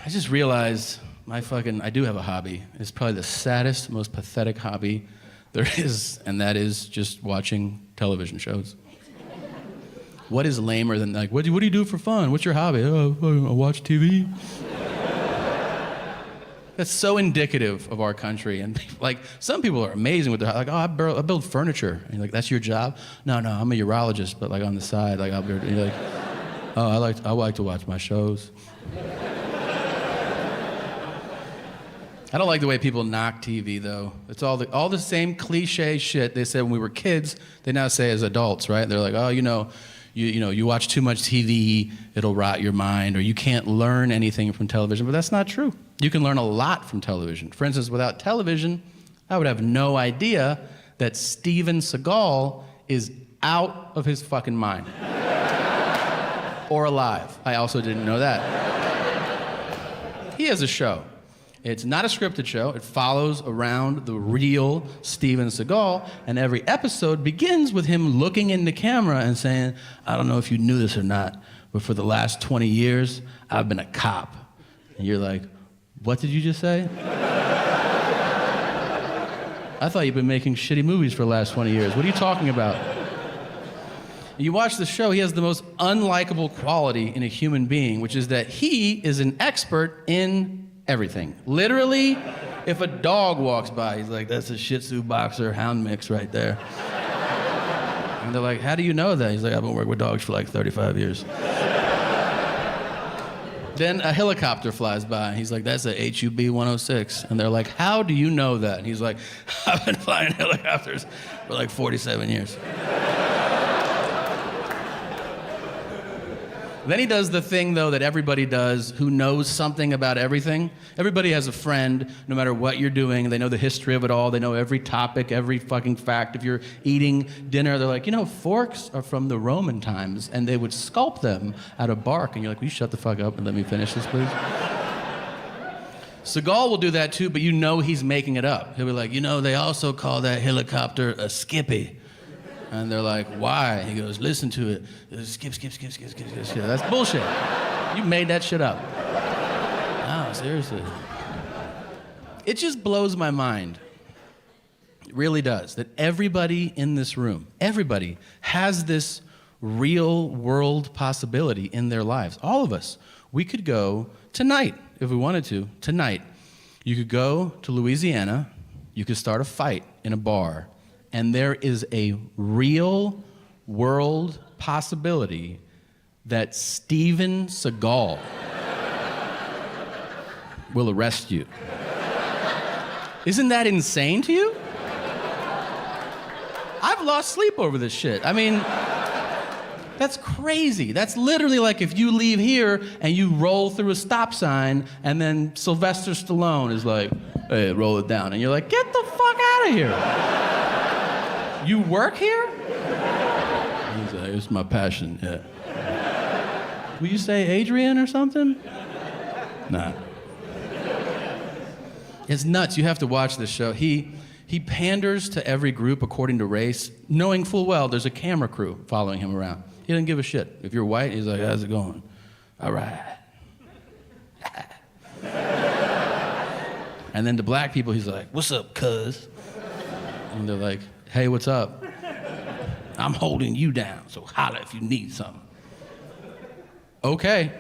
I just realized I do have a hobby. It's probably the saddest, most pathetic hobby there is, and that is just watching television shows. What is lamer than like, what do you do for fun? What's your hobby? Oh, I watch TV. That's so indicative of our country. And like, some people are amazing with their, like, oh, I build furniture. And you're like, that's your job? No, I'm a urologist, but like on the side, like you're like, oh, I like to watch my shows. I don't like the way people knock TV though. It's all the same cliche shit they said when we were kids. They now say as adults, right? They're like, oh, you watch too much TV, it'll rot your mind, or you can't learn anything from television. But that's not true. You can learn a lot from television. For instance, without television, I would have no idea that Steven Seagal is out of his fucking mind. Or alive. I also didn't know that. He has a show. It's not a scripted show. It follows around the real Steven Seagal, and every episode begins with him looking in the camera and saying, I don't know if you knew this or not, but for the last 20 years, I've been a cop. And you're like, what did you just say? I thought you've been making shitty movies for the last 20 years. What are you talking about? You watch the show, he has the most unlikable quality in a human being, which is that he is an expert in everything. Literally, if a dog walks by, he's like, that's a Shih Tzu boxer hound mix right there. And they're like, how do you know that? He's like, I've been working with dogs for like 35 years. Then a helicopter flies by. He's like, that's a HUB 106. And they're like, how do you know that? And he's like, I've been flying helicopters for like 47 years. Then he does the thing, though, that everybody does who knows something about everything. Everybody has a friend, no matter what you're doing. They know the history of it all. They know every topic, every fucking fact. If you're eating dinner, they're like, forks are from the Roman times, and they would sculpt them out of bark. And you're like, will you shut the fuck up and let me finish this, please? Seagal will do that, too, but he's making it up. He'll be like, they also call that helicopter a skippy. And they're like, why? He goes, listen to it. Skip. That's bullshit. You made that shit up. No, seriously. It just blows my mind. It really does. That everybody in this room, everybody has this real world possibility in their lives. All of us. We could go tonight, if we wanted to, tonight. You could go to Louisiana. You could start a fight in a bar. And there is a real world possibility that Steven Seagal will arrest you. Isn't that insane to you? I've lost sleep over this shit. I mean, that's crazy. That's literally like if you leave here and you roll through a stop sign and then Sylvester Stallone is like, hey, roll it down. And you're like, get the fuck out of here. You work here? He's like, it's my passion, yeah. Will you say Adrian or something? Nah. It's nuts. You have to watch this show. He panders to every group according to race, knowing full well there's a camera crew following him around. He doesn't give a shit. If you're white, he's like, how's it going? All right. And then to black people, he's like, what's up, cuz? And they're like, hey, what's up? I'm holding you down, so holla if you need something. Okay.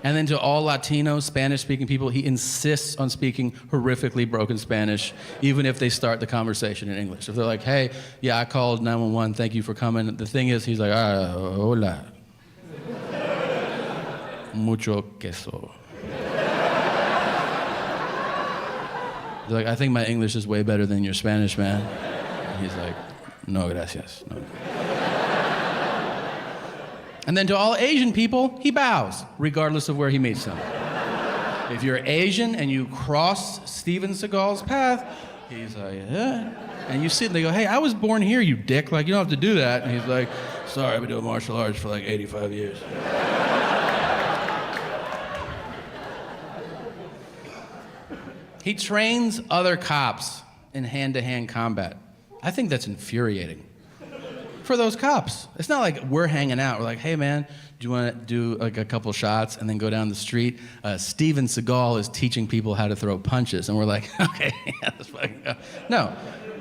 And then to all Latino, Spanish-speaking people, he insists on speaking horrifically broken Spanish, even if they start the conversation in English. If they're like, hey, yeah, I called 911, thank you for coming. The thing is, he's like, hola. Mucho queso. He's like, I think my English is way better than your Spanish, man. And he's like, no, gracias. No. And then to all Asian people, he bows, regardless of where he meets them. If you're Asian and you cross Steven Seagal's path, he's like, yeah. And you sit and they go, hey, I was born here, you dick. Like, you don't have to do that. And he's like, sorry, I've been doing martial arts for like 85 years. He trains other cops in hand-to-hand combat. I think that's infuriating. for those cops. It's not like we're hanging out. We're like, hey man, do you want to do like a couple shots and then go down the street? Steven Seagal is teaching people how to throw punches. And we're like, okay, yeah, let's fucking go. No,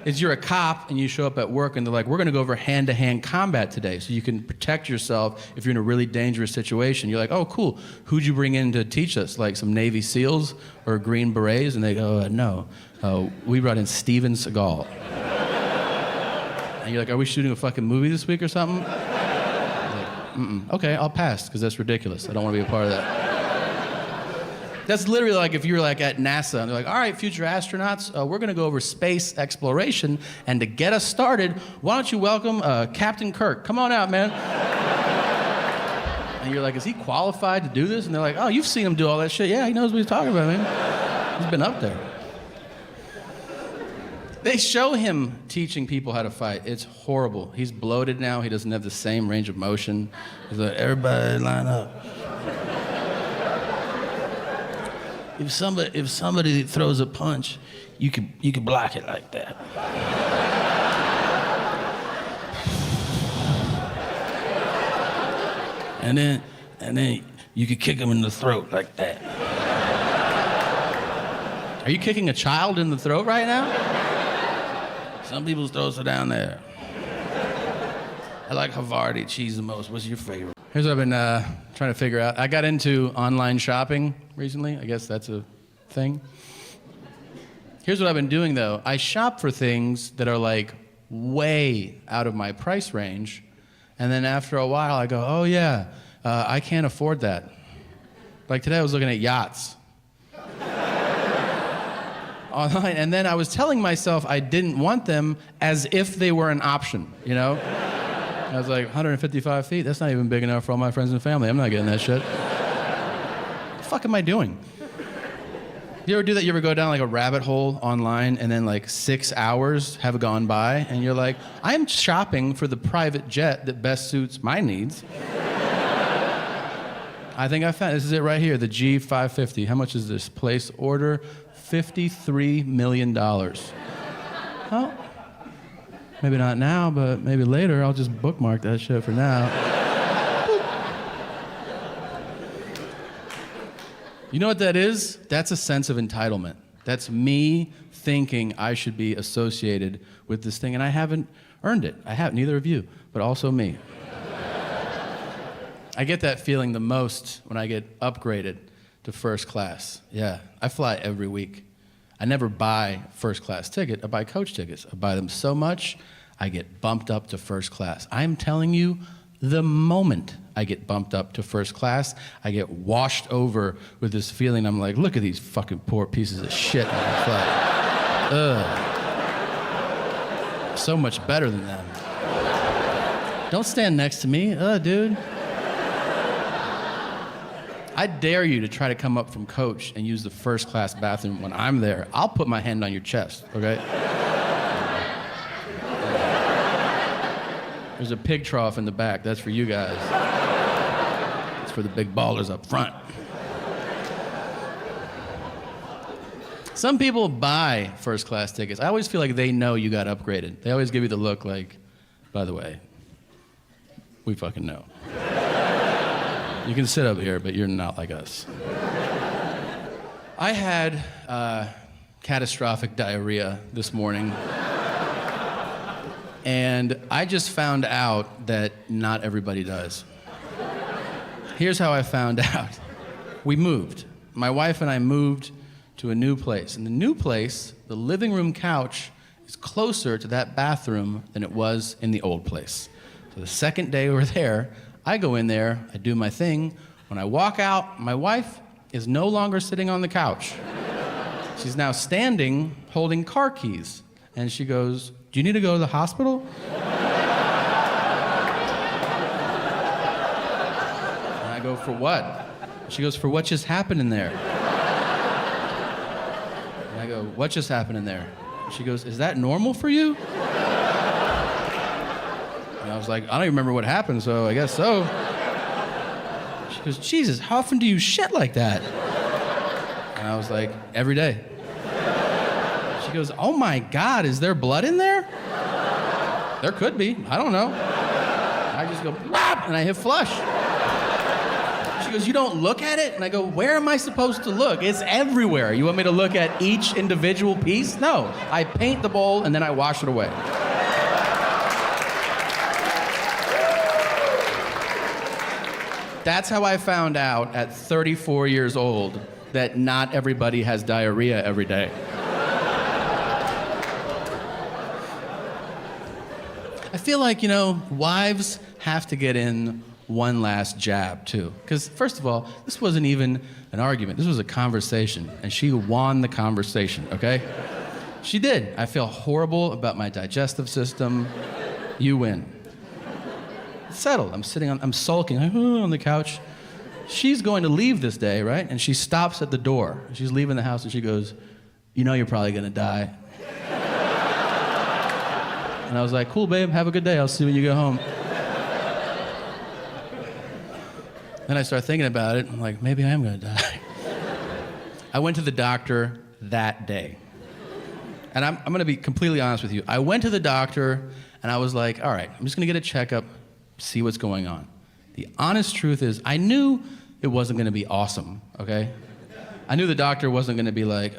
it's you're a cop and you show up at work and they're like, we're gonna go over hand-to-hand combat today so you can protect yourself if you're in a really dangerous situation. You're like, oh cool, who'd you bring in to teach us? Like some Navy SEALs or Green Berets? And they go, no, we brought in Steven Seagal. And you're like, are we shooting a fucking movie this week or something? Like, okay, I'll pass, because that's ridiculous. I don't want to be a part of that. That's literally like if you're like at NASA, and they're like, all right, future astronauts, we're going to go over space exploration, and to get us started, why don't you welcome Captain Kirk? Come on out, man. And you're like, is he qualified to do this? And they're like, oh, you've seen him do all that shit. Yeah, he knows what he's talking about, man. He's been up there. They show him teaching people how to fight. It's horrible. He's bloated now. He doesn't have the same range of motion. He's like, everybody line up. If somebody throws a punch, you can block it like that. And then you can kick him in the throat like that. Are you kicking a child in the throat right now? Some people's throats are down there. I like Havarti cheese the most. What's your favorite? Here's what I've been trying to figure out. I got into online shopping recently. I guess that's a thing. Here's what I've been doing, though. I shop for things that are like way out of my price range. And then after a while, I go, oh yeah, I can't afford that. Like today I was looking at yachts. Online, and then I was telling myself I didn't want them as if they were an option, you know? I was like, 155 feet, that's not even big enough for all my friends and family. I'm not getting that shit. What the fuck am I doing? You ever do that? You ever go down like a rabbit hole online and then like 6 hours have gone by and you're like, I'm shopping for the private jet that best suits my needs. I think I found, this is it right here, the G550. How much is this? Place order, $53 million. Well, maybe not now, but maybe later. I'll just bookmark that shit for now. You know what that is? That's a sense of entitlement. That's me thinking I should be associated with this thing, and I haven't earned it. I haven't, neither of you, but also me. I get that feeling the most when I get upgraded to first class. Yeah, I fly every week. I never buy first class ticket, I buy coach tickets. I buy them so much, I get bumped up to first class. I'm telling you, the moment I get bumped up to first class, I get washed over with this feeling. I'm like, look at these fucking poor pieces of shit on the flight. Ugh. So much better than them. Don't stand next to me, dude. I dare you to try to come up from coach and use the first class bathroom when I'm there. I'll put my hand on your chest, okay? There's a pig trough in the back. That's for you guys. It's for the big ballers up front. Some people buy first class tickets. I always feel like they know you got upgraded. They always give you the look like, by the way, we fucking know. You can sit up here, but you're not like us. I had catastrophic diarrhea this morning. And I just found out that not everybody does. Here's how I found out. We moved. My wife and I moved to a new place. In the new place, the living room couch is closer to that bathroom than it was in the old place. So the second day we're there, I go in there, I do my thing. When I walk out, my wife is no longer sitting on the couch. She's now standing, holding car keys. And she goes, do you need to go to the hospital? And I go, for what? She goes, for what just happened in there? And I go, what just happened in there? She goes, is that normal for you? And I was like, I don't even remember what happened, so I guess so. She goes, Jesus, how often do you shit like that? And I was like, every day. She goes, oh my God, is there blood in there? There could be, I don't know. I just go, "Whap," and I hit flush. She goes, "You don't look at it?" And I go, "Where am I supposed to look? It's everywhere. You want me to look at each individual piece?" No, I paint the bowl and then I wash it away. That's how I found out at 34 years old that not everybody has diarrhea every day. I feel like, wives have to get in one last jab, too. Because, first of all, this wasn't even an argument. This was a conversation, and she won the conversation, okay? She did. I feel horrible about my digestive system. You win. It's settled. I'm sulking on the couch. She's going to leave this day, right? And she stops at the door. She's leaving the house, and she goes, "You know you're probably gonna die." And I was like, "Cool, babe, have a good day. I'll see you when you go home." Then I start thinking about it. I'm like, maybe I am gonna die. I went to the doctor that day. And I'm gonna be completely honest with you. I went to the doctor, and I was like, all right, I'm just gonna get a checkup, see what's going on. The honest truth is, I knew it wasn't gonna be awesome, okay? I knew the doctor wasn't gonna be like,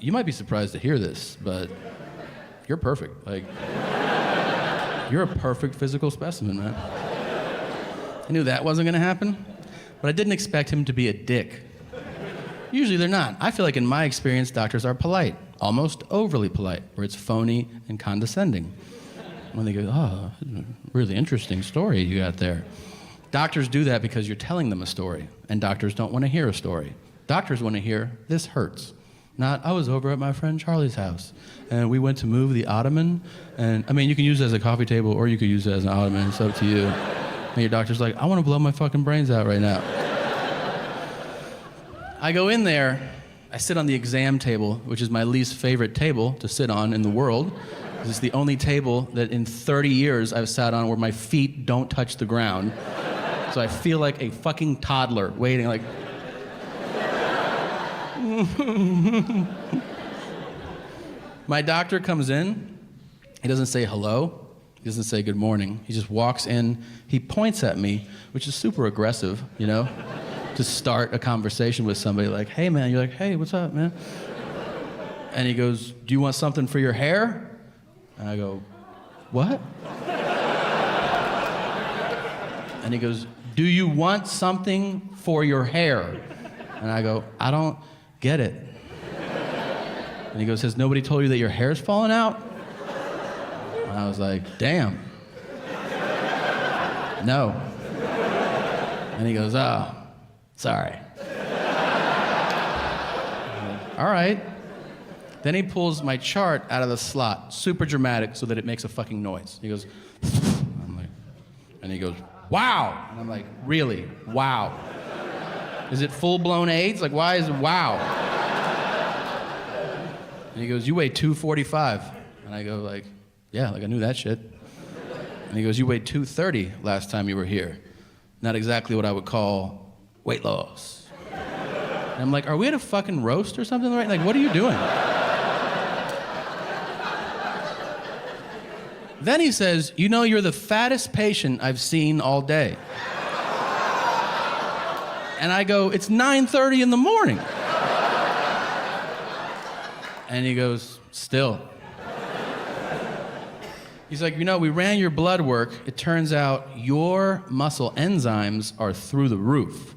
you might be surprised to hear this, but you're perfect. Like, you're a perfect physical specimen, man. I knew that wasn't gonna happen, but I didn't expect him to be a dick. Usually they're not. I feel like in my experience, doctors are polite, almost overly polite, where it's phony and condescending. When they go, "Oh, really interesting story you got there." Doctors do that because you're telling them a story, and doctors don't want to hear a story. Doctors want to hear, "This hurts." Not, "I was over at my friend Charlie's house, and we went to move the ottoman," and I mean, you can use it as a coffee table, or you could use it as an ottoman, it's up to you. And your doctor's like, "I want to blow my fucking brains out right now." I go in there, I sit on the exam table, which is my least favorite table to sit on in the world. It's the only table that in 30 years I've sat on where my feet don't touch the ground. So I feel like a fucking toddler waiting, like... My doctor comes in, he doesn't say hello, he doesn't say good morning, he just walks in, he points at me, which is super aggressive, to start a conversation with somebody, like, "Hey man," you're like, "Hey, what's up, man?" And he goes, "Do you want something for your hair?" And I go, "What?" And he goes, "Do you want something for your hair?" And I go, "I don't get it." And he goes, "Has nobody told you that your hair's falling out?" And I was like, "Damn. No." And he goes, "Oh, sorry." All right. Then he pulls my chart out of the slot, super dramatic, so that it makes a fucking noise. He goes, I'm like, and he goes, "Wow." And I'm like, "Really? Wow. Is it full-blown AIDS? Like, why is it wow?" And he goes, "You weigh 245. And I go like, "Yeah, like I knew that shit." And he goes, "You weighed 230 last time you were here. Not exactly what I would call weight loss." And I'm like, "Are we at a fucking roast or something, right? Like, what are you doing?" Then he says, "You're the fattest patient I've seen all day." And I go, "It's 9:30 in the morning." And he goes, "Still." He's like, "We ran your blood work. It turns out your muscle enzymes are through the roof."